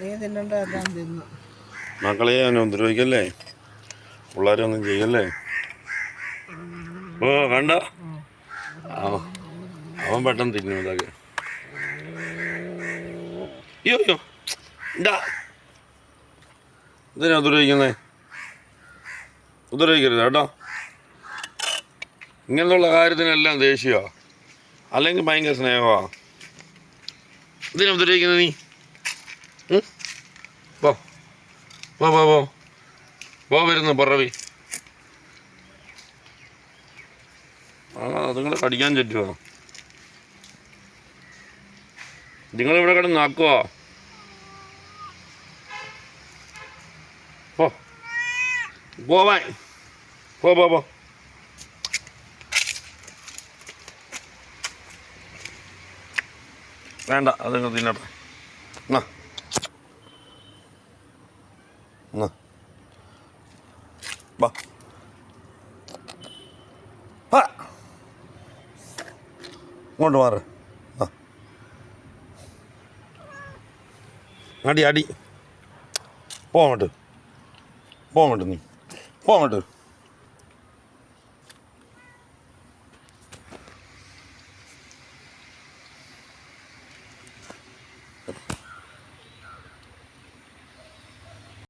നീ തിന്നണ്ട എല്ലാം തിന്നു. മക്കളെ അവനെ ഉപദ്രവിക്കല്ലേ, പിള്ളേരെ ഒന്നും ചെയ്യല്ലേ. ഓ കണ്ട അവൻ പെട്ടെന്ന് തിന്നു ഇതൊക്കെ. അയ്യോ അയ്യോ ഇണ്ടാ ഇതിനാ ഉപദ്രവിക്കുന്നേ, ഉപദ്രവിക്കരുത് കേട്ടോ. ഇങ്ങനെയുള്ള കാര്യത്തിനെല്ലാം ദേഷ്യമാണ്, അല്ലെങ്കിൽ ഭയങ്കര സ്നേഹമാണ്. ഇതിനാ ഉപദ്രവിക്കുന്നത് നീ? പോ പോ പോ പോ പോ വരുന്നു പറവി. അതുങ്ങളെ കടിക്കാൻ പറ്റുമോ? നിങ്ങളിവിടെ കിടന്ന് നാക്കുവോ? പോ പോവാൻ പോ പോ പോ. വേണ്ട അതുങ്ങൾ തിന്നട്ടെ. എന്നാ എന്നാ വാ ഇങ്ങോട്ട് മാറ്. അടി അടി പോ അങ്ങോട്ട്, പോ അങ്ങോട്ട്, നീ പോ അങ്ങോട്ട്.